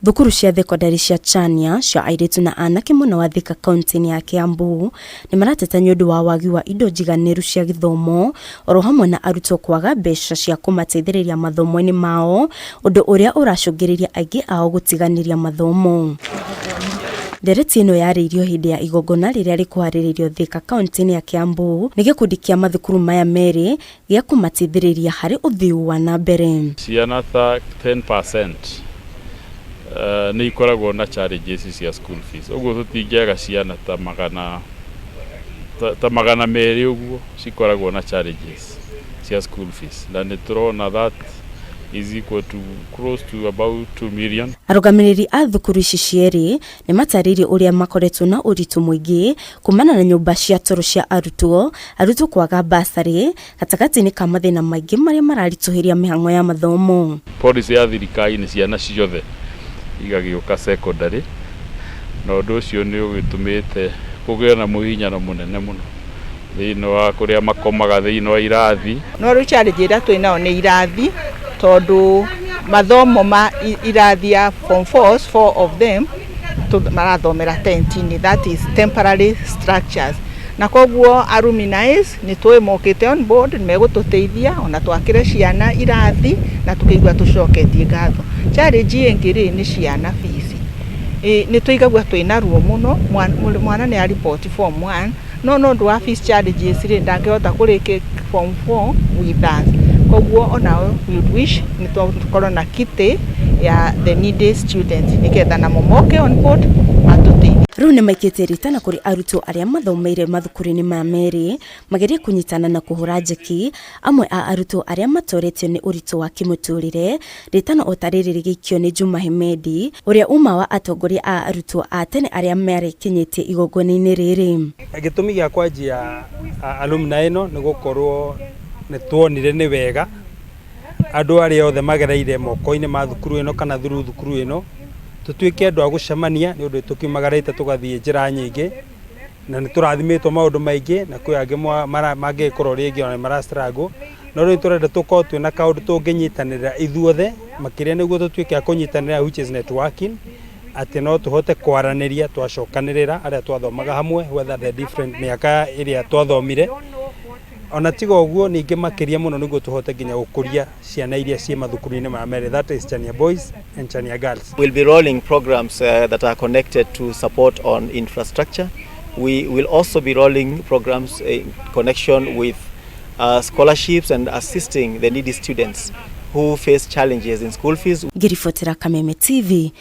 Thukuru cia thekondari cia Chania cia airitu na anake mwena wa Thika kaunti-ini ya Kiambu ni marateta nyundu wa wagi wa indo njiganiru cia githomo oro hamwe na arutwo kwaga mbeca cia kumateithiriria mathomo-ini mao, undu uria uracungiriria aingi ao gutiganiria mathomo. Ndereti ino yaririo hindi ya igongona riria rikuhariririo Thika kaunti-ini ya Kiambu ni gikundi kia mathukuru maya meri gia kumateithiriria hari uthii wa na mbere. Ciana ta 10% ni ikoragwo na challenges cia school fees. Uguo tutingiaga ciana ta magana meri uguo cikoragwo na challenges cia school fees. Na ni turona that is equal to close to about 2 million. Arugamiriri a thukuru ici cieri ni matariri uria makoretwo na uritu mwingi kumana na nyumba cia toro cia arutwo kwaga basari gatagati-ini ka mathina maingi maria mararituhiria mihango ya mathomo. Policy ya thirikari ni ciana ciothe igagiuka secondary, na undu ucio ni ugitumite kugia na muhinyano munene muno thiini wa kuria makomaga thiini wa irathi. No ru challenge ira twinao ni irathi tondu mathomo ma irathi ya form 4 of them marathomera tentini, that is temporary structures. Na koguo alumni ni twimokite on board megututeithia ona twakire ciana irathi na tukiigua tucoketie ngatho. Challenge ingiri ni ciana fees. Ni tuigagua twina ruo muno mwana ni report form 1 no ndo wa fees challenges ri ndangehota kurike form 4 with us. Koguo ona we wish ni tukorwo na kite ya the needy students niketha na momoke on board matuteithie. Riu ni maikite ritana kuri arutwo aria mathomeire mathukuru-ini ma meri magerie kunyitana na kuhura njeki amwe a arutwo aria matoretio ni uritu wa kimuturire. Ritana otariri gikio ni Juma Hemedi uria uma wa atongoria a arutwo a tene aria merekinyitie igongona-ini riri. Gitumi gia kwanjia alumni ino ni gukorwo ni tuonire ni wega andu aria othe magereire moko-ini ma thukuru ino kana thukuru ino tutuike andu a gucemania ni undu tukiumagarite tugathie njira nyingi na ni turathimitwo maundu maingi na kwi angi mangikorwo ringi ona mara struggle no riu turenda tukorwo twina kaundu tunginyitanira ithuothe makiria niguo tutuike a kunyitanira which is networking ati no tuhote kwaraniria twacokanirira aria twathomaga hamwe whether the different miaka iria twathomire ona tiga uguo ningi makiria muno niguo tuhote nginya gukuria ciana iria cie mathukuru-ini ma meri, that is Chania boys and Chania girls. We'll be rolling programs that are connected to support on infrastructure. We will also be rolling programs in connection with scholarships and assisting the needy students who face challenges in school fees. Girifotera Kameme TV.